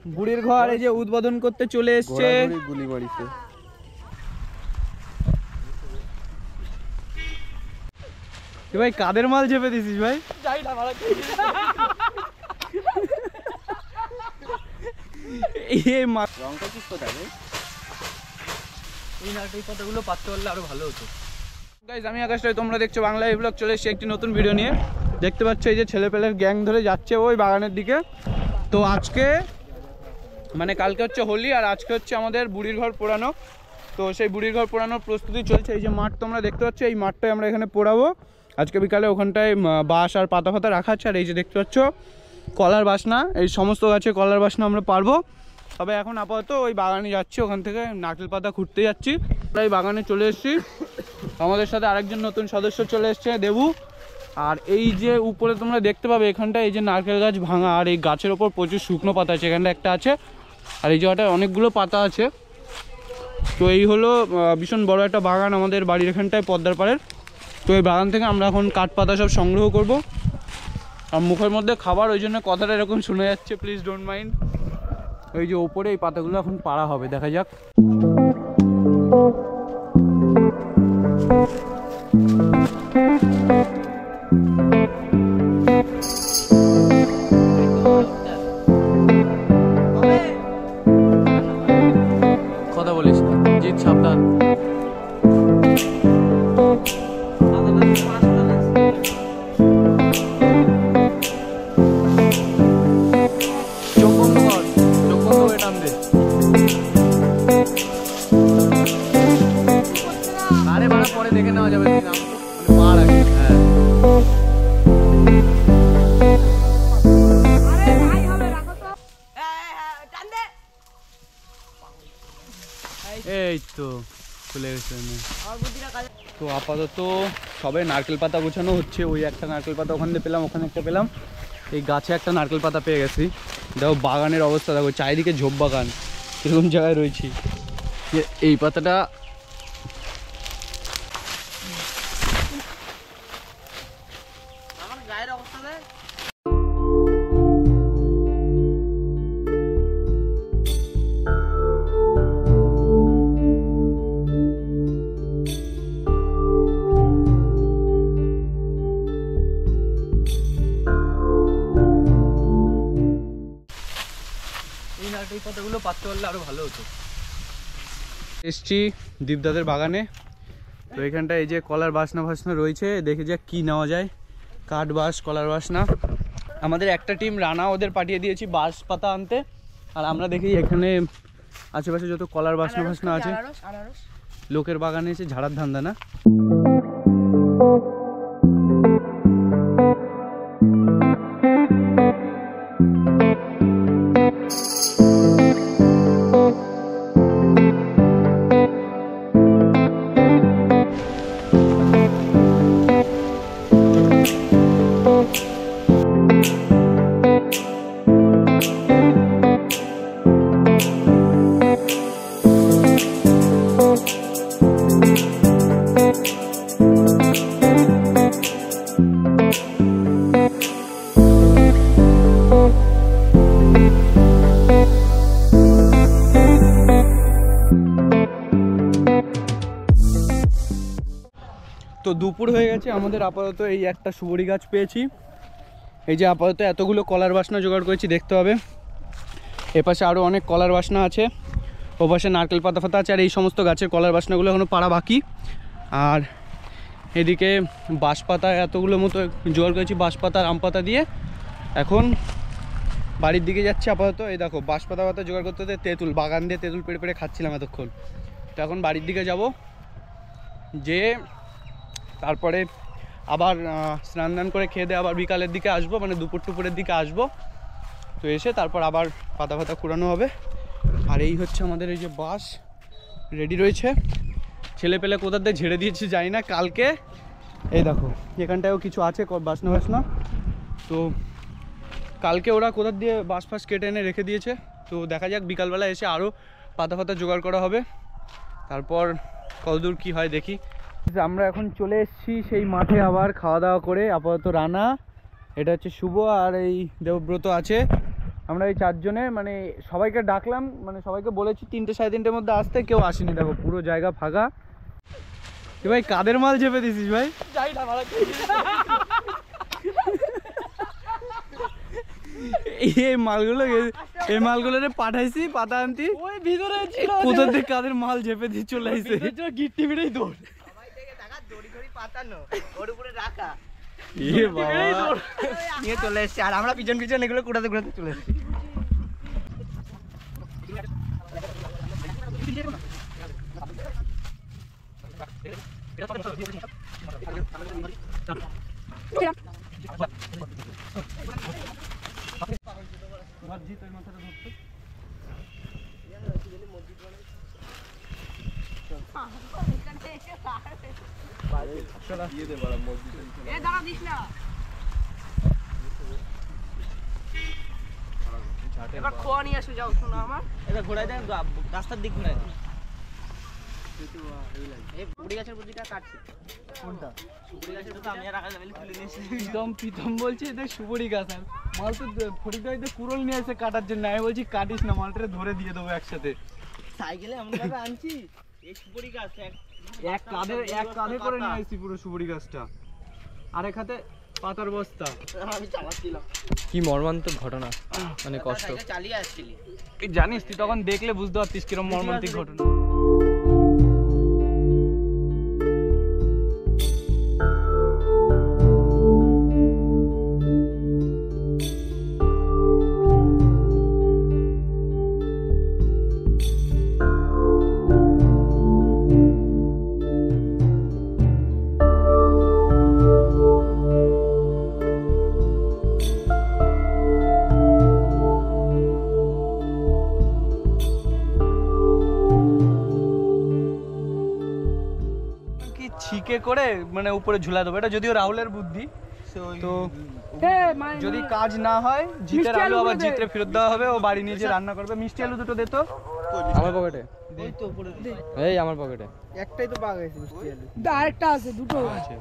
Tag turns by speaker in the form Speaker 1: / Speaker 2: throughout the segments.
Speaker 1: বুড়ির ঘর এই যে উদ্বোধন করতে চলে এসছে।
Speaker 2: গুলি মারিছে
Speaker 1: ভাই, কাদের মাল চেপে দিছিস ভাই? কথাগুলো পাততে পারলে আরো ভালো হতো। গাইস, আমি আকাশ রায়, তোমরা দেখছো বাংলা এই ব্লগ। চলে এসেছি একটি নতুন ভিডিও নিয়ে। দেখতে পাচ্ছ এই যে ছেলেপেলের গ্যাং ধরে যাচ্ছে ওই বাগানের দিকে। তো আজকে মানে কালকে হচ্ছে হোলি, আর আজকে হচ্ছে আমাদের বুড়ির ঘর পোড়ানো। তো সেই বুড়ির ঘর পোড়ানোর প্রস্তুতি চলছে। এই যে মাঠ তোমরা দেখতে পাচ্ছ, এই মাঠটাই আমরা এখানে পোড়াবো আজকে বিকালে। ওখানটায় বাঁশ আর পাতা ফাতা রাখা আছে। আর এই যে দেখতে পাচ্ছ কলার বাসনা, এই সমস্ত গাছে কলার বাসনা আমরা পারবো। তবে এখন আপাতত ওই বাগানে যাচ্ছি, ওখান থেকে নারকেল পাতা খুঁড়তে যাচ্ছি। আমরা এই বাগানে চলে এসেছি, আমাদের সাথে আরেকজন নতুন সদস্য চলে এসছে, দেবু। আর এই যে উপরে তোমরা দেখতে পাবে এখানটায় এই যে নারকেল গাছ ভাঙা, আর এই গাছের ওপর প্রচুর শুকনো পাতা আছে। এখানটা একটা আছে, আর এই জায়গাটায় অনেকগুলো পাতা আছে। তো এই হলো ভীষণ বড় একটা বাগান আমাদের বাড়ির এখানটায়, পদ্মার পাড়ের। তো এই বাগান থেকে আমরা এখন কাঠ পাতা সব সংগ্রহ করব। আর মুখের মধ্যে খাবার, ওই জন্য কথাটা এরকম শোনা যাচ্ছে, প্লিজ ডোন্ট মাইন্ড। ওই যে ওপরে এই পাতাগুলো এখন পাড়া হবে, দেখা যাক। কথা বলিস না, জিৎ সাবধান। আরে বাড়া, পরে দেখে নেওয়া যাবে। পার আগে এই তো চলে গেছে। তো আপাতত সবে নারকেল পাতা গোছানো হচ্ছে। ওই একটা নারকেল পাতা ওখান থেকে পেলাম, ওখানে একটা পেলাম, এই গাছে একটা নারকেল পাতা পেয়ে গেছি। দেখো বাগানের অবস্থা, দেখো চারিদিকে ঝোপ বাগান, এরকম জায়গায় রয়েছি। এই পাতাটা আমার গায়ের অবস্থা দেখ। এই নারকেল পাতাগুলো পাততে পারলে আরো ভালো হতো। এসছি দীপদাদের বাগানে। তো এখানটা এই যে কলার বাসনা রয়েছে, দেখে যাক কি নেওয়া যায়। কাঠ বাঁশ, কলার বাসনা। আমাদের একটা টিম রানা, ওদের পাঠিয়ে দিয়েছি বাঁশ পাতা আনতে। আর আমরা দেখি এখানে আশেপাশে যত কলার বাসনা আছে, লোকের বাগানে এসে ঝাড়ার ধান্দা না। তো দুপুর হয়ে গেছে আমাদের। আপাতত এই একটা সুবরি গাছ পেয়েছি। এই যে আপাতত এতগুলো কলার বাসনা জোগাড় করেছি, দেখতে হবে। এপাশে আরও অনেক কলার বাসনা আছে, ওপাশে নারকেল পাতা ফাতা আছে। আর এই সমস্ত গাছের কলার বাসনাগুলো এখনও পাড়া বাকি। আর এদিকে বাঁশপাতা এতগুলো মতো জোগাড় করেছি, বাঁশপাতা আর আম পাতা দিয়ে। এখন বাড়ির দিকে যাচ্ছি আপাতত। এই দেখো বাঁশপাতা পাতা জোগাড় করতে হতে তেঁতুল, বাগান দিয়ে তেঁতুল পেড়ে পেড়ে খাচ্ছিলাম এতক্ষণ। তো এখন বাড়ির দিকে যাব, যে তারপরে আবার স্নান দান করে খেয়ে দিয়ে আবার বিকালের দিকে আসবো, মানে দুপুরের দিকে আসবো। তো এসে তারপর আবার পাতা ফাতা কুড়ানো হবে। আর এই হচ্ছে আমাদের এই যে বাঁশ রেডি রয়েছে। ছেলে পেলে কোথা দিয়ে ঝেড়ে দিয়েছি জানি না কালকে। এই দেখো এখানটায়ও কিছু আছে বাসনা। তো কালকে ওরা কোথা দিয়ে বাঁশ ফাঁস কেটে এনে রেখে দিয়েছে। তো দেখা যাক বিকালবেলা এসে আরও পাতা ফাতা জোগাড় করা হবে, তারপর কতদূর কি হয় দেখি। আমরা এখন চলে এসেছি সেই মাঠে আবার খাওয়া দাওয়া করে। আপাতত রানা, এটা হচ্ছে শুভ, আর এই দেবব্রত আছে। আমরা এই 4 জনে মানে সবাইকে ডাকলাম, মানে সবাইকে বলেছি 3টে 3:30-র মধ্যে আসতে, কেউ আসেনি। দেখো পুরো জায়গা ফাঁকা। ভাই কাদের মাল চেপে দিছিস ভাই? এই মালগুলো পাঠাইছি পাতা আনতি, ওই ভিতরে ছিল, কোথা থেকে কাদের মাল চেপে দিয়ে চলে আসছে। গিট্টি মিটাই দৌড়, সবাই থেকে টাকা দড়ি দড়ি পাতানো ওর উপরে রাখা, এ বাবা নিয়ে চলে এসেছে। আর আমরা পিছন পিছন এগুলো কুড়াতে কুড়াতে চলে এসেছি। এবার খোয়া নিয়ে আসো, যাও শোনো আমার এটা ঘোরাই দেন, রাস্তার দিক ঘোরাই দেন। এই পুরি গাছের বুদ্ধিটা কাটছে কোনটা? সুপুরি গাছের তো আমি আর আগে তুলে নিয়েছি। প্রীতম বলছি এটা সুপুরি গাছ, আর মাল তো ফরিদাইতে কুড়োল নিয়ে এসে কাটার জন্য। আমি বলছি কাটিস না, মালটা ধরে দিয়ে দেবো একসাথে। সাইকেলে এমন ভাবে আনছি এই সুপুরি গাছ এক কাঁধে করে নিয়ে আসছি পুরো সুপুরি গাছটা, আর এক হাতে পাতার বস্তা। আমি চালাচ্ছিলাম, কি মর্মান্তিক ঘটনা, মানে কষ্ট। চালিয়ে আসছিলি জানিস তুই, তখন দেখলে বুঝতে পারতিস কিরকম মর্মান্তিক ঘটনা। ছিকে করে মানে উপরে ঝুলা দেবো, এটা যদিও রাহুলের বুদ্ধি। তো যদি কাজ না হয় জিতের আলু আবার জিতে ফেরত দেওয়া হবে, ও বাড়ি নিয়ে রান্না করবে। মিষ্টি আলু দুটো দে তো। আমার পকেটে, এই আমার পকেটে একটাই তো পাওয়া গেছে মিষ্টি আলু, আরেকটা আছে, দুটো আছে।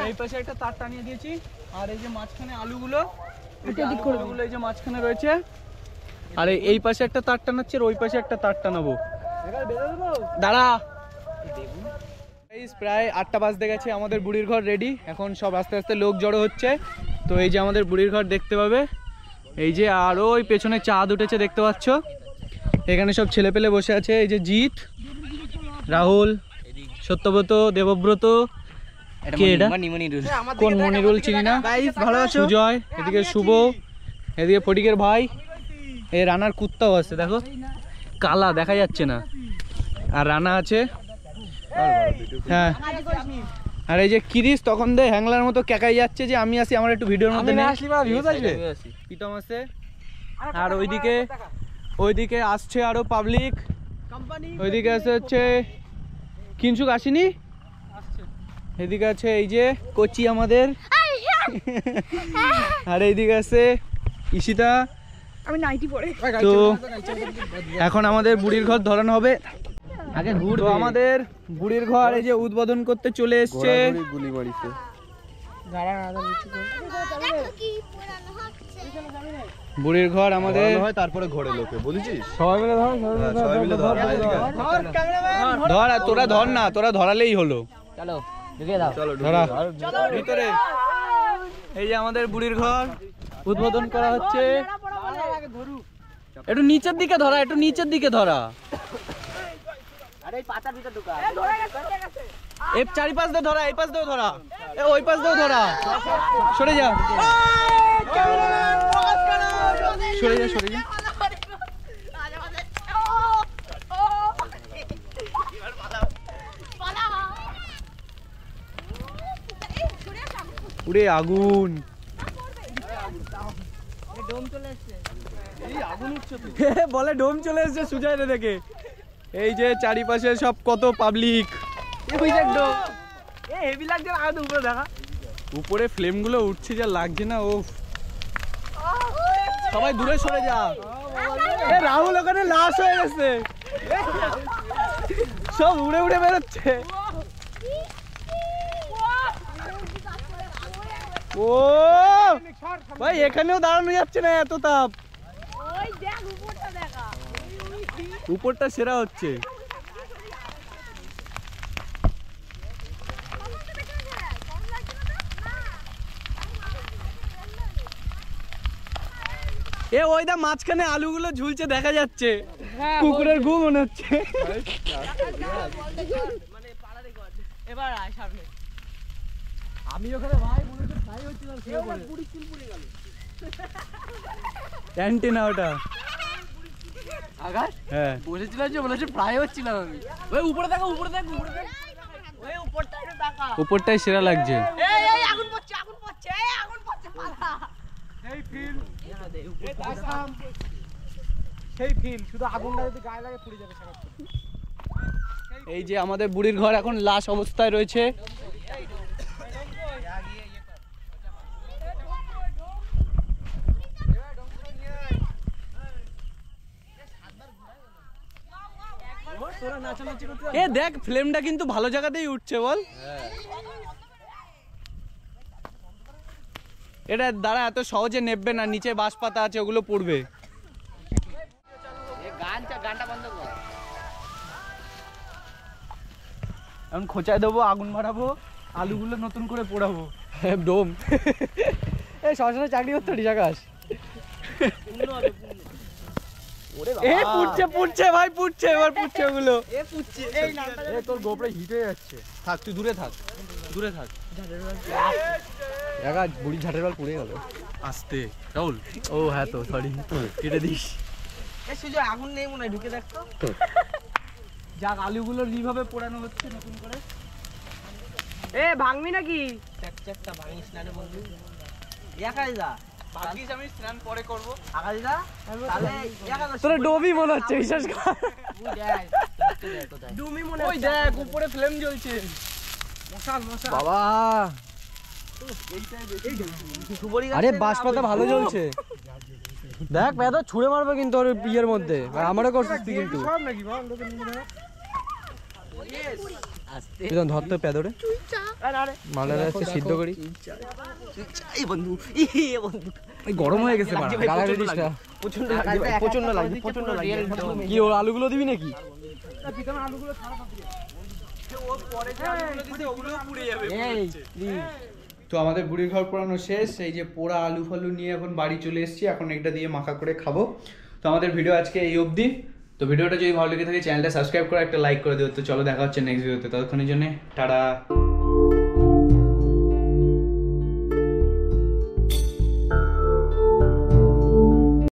Speaker 1: এই পাশে একটা তার টানিয়ে দিয়েছি, আর এই যে মাঝখানে আলুগুলো এই যে মাঝখানে রয়েছে, আর এই পাশে একটা তার টানাচ্ছে, আর ওই পাশে একটা তার টানাবো। দাঁড়া, প্রায় 8টা বাজতে গেছে, আমাদের বুড়ির ঘর রেডি। এখন সব আস্তে আস্তে লোক জড়ো হচ্ছে। তো এই যে আমাদের বুড়ির ঘর দেখতে পাবে, এই যে আর ওই পেছনে চাঁদ উঠেছে দেখতে পাচ্ছ। এখানে সব ছেলে পেলে বসে আছে, এই যে জিৎ, রাহুল, সত্যব্রত, দেবব্রত, কোন মনিরুল চিনি না, ভালো আছো, সুজয়, এদিকে শুভ, এদিকে ফটিকের ভাই, এই রানার কুত্তাও আছে দেখো, কালা দেখা যাচ্ছে না, আর রানা আছে। হ্যাঁ, আর এই যে কিরিস তখন দে হ্যাংলার মতো ক্যাকাই যাচ্ছে যে আমি আসি, আমার একটু ভিডিওর মধ্যে প্রীতম আছে। আর ওইদিকে আসছে আরো পাবলিক, ওইদিকে আছে হচ্ছে কিনসুক আসেনি, এদিকে আছে এই যে কোচি আমাদের, আর এইদিকে আছে ঈশিতা। আমি নাইটি পরে। তো এখন আমাদের বুড়ির ঘর ধরানো হবে। আগে ঘুর, তো আমাদের বুড়ির ঘর এই যে উদ্বোধন করতে চলে এসছে। গুলি মারিছে, বুড়ির ঘর আমাদের তারপরে ঘরে লোকে বলেছিস সবাই মিলে ধর, ধর আর তোরা ধর না, তোরা ধরালেই হলো। চলো ধরা ভিতরে। এই যে আমাদের বুড়ির ঘর উদ্বোধন করা হচ্ছে। একটু নিচের দিকে ধরা, একটু নিচের দিকে ধরা, এই চারিপাশ দিয়ে ধরা, এই পাশ দিয়েও ধরা, ওই পাশ দিয়েও ধরা। সরে যা, সরে যা, সরে যা। পুরে আগুন, বলে ডোম চলে এসছে সুজয় রে দেখে। এই যে চারিপাশে সব কত পাবলিক, উপরে ফ্লেম গুলো উঠছে যা লাগছে না, ও সবাই দূরে সরে যা। রাহুল ওখানে লাশ হয়ে গেছে, সব উড়ে উড়ে বেরোচ্ছে। ও ভাই এখানেও দাঁড়ানো যাচ্ছে না, এত তাপ। উপরটা সেরা হচ্ছে। এ ওই দা মাঝখানে আলুগুলো ঝুলছে দেখা যাচ্ছে, কুকুরের গু মনে হচ্ছে।
Speaker 2: এবার আয় সামনে।
Speaker 1: আমি ওখানে ভাই মনে হচ্ছে ফ্রাই হচ্ছিলাম, অ্যান্টেনা ওটা
Speaker 2: আকাশ
Speaker 1: হ্যাঁ
Speaker 2: বলেছিলাম যে বলেছে ফ্রাই হচ্ছিলাম আমি। ওই উপরে দেখো, উপরে দেখো, উপরে দেখো, ওই উপরটা একটু দেখা।
Speaker 1: উপরটাই সেরা লাগছে।
Speaker 2: এই এই আগুন পড়ছে, আগুন পড়ছে, এই আগুন পড়ছে পালা।
Speaker 1: সেই ফিল,
Speaker 3: সেই ফিল, শুধু আগুনটা যদি গায়ে লাগে পুড়ে যাবে সারা।
Speaker 1: এই যে আমাদের বুড়ির ঘর এখন লাশ অবস্থায় রয়েছে। এ দেখ ফ্লেমটা কিন্তু ভালো জায়গাতেই উঠছে বল। এটা দ্বারা এত সহজে নেববে না, নিচে বাঁশ পাতা আছে ওগুলো পড়বে।
Speaker 2: গানটা বন্ধ কর।
Speaker 1: এখন খোঁচায় দেবো, আগুন মারাবো, আলুগুলো নতুন করে পোড়াবো। ডোম এই শ্মশানে চাকরি করতে আকাশ। এ পুড়ছে পুড়ছে ভাই, পুড়ছে এবার, পুড়ছে ওগুলো।
Speaker 2: এ পুচ্ছে,
Speaker 3: এই নামটা এ তোর গোপরে হিট হয়ে যাচ্ছে।
Speaker 1: থাক তুই দূরে থাক, দূরে থাক। একা বুড়ি ঝাটের বাল পুড়ে গেল। আস্তে রাহুল। ও হ্যাঁ তো সরি, কেটে দিস।
Speaker 2: এ সুজয় আগুন নেই মনে হয়, ঢুকে দেখ তো।
Speaker 1: যাক আলুগুলো কিভাবে পোড়ানো হচ্ছে নতুন করে।
Speaker 2: এ ভাঙবি নাকি? চাকটা ভাঙিস না রে বন্ধু। একাই যা।
Speaker 1: ভাগ্যিস আমি স্নান পরে করব।
Speaker 2: আকাশ যা। তাহলে একা
Speaker 1: তোর ডোবি মনে হচ্ছে, বিশ্বাস কর।
Speaker 2: তুই দেখ। ডুমি মনে
Speaker 1: ওই দেখ উপরে ফ্লেম জ্বলছে।
Speaker 3: মশাল মশাল।
Speaker 1: বাবা
Speaker 2: সুবরি
Speaker 1: আরে বাঁশ পাতা ভালো জ্বলছে। দেখ পেদা ছুঁড়ে মারবে কিন্তু ওর ইয়ের মধ্যে, আমারও করছিস তুই কিন্তু।
Speaker 3: সব নাকি বল লোকে নিয়ে
Speaker 2: আস্তে।
Speaker 1: তুই ধরতে পেদরে মালারে আছে সিদ্ধ করি।
Speaker 2: এই বন্ধু, এই বন্ধু।
Speaker 1: এই গরম হয়ে গেছে মারা, গালা দিস না।
Speaker 2: প্রচন্ড লাগছে ভাই, প্রচন্ড লাগছে, প্রচন্ড লাগছে।
Speaker 1: কি ওর আলুগুলো দিবি নাকি?
Speaker 3: পিছনে আলুগুলো ছাড়া পাবি।
Speaker 1: তো আমাদের বুড়ির ঘর পোড়ানো শেষ। এই যে পোড়া আলু ফালু নিয়ে এখন বাড়ি চলে এসেছি, এখন এটা দিয়ে মাখা করে খাবো। তো আমাদের ভিডিও আজকে এই অবধি। তো ভিডিওটা যদি ভালো লেগে থাকে চ্যানেলটা সাবস্ক্রাইব করে একটা লাইক করে দিও। তো চলো দেখা হচ্ছে নেক্সট ভিডিওতে, ততক্ষণের জন্য টাটা।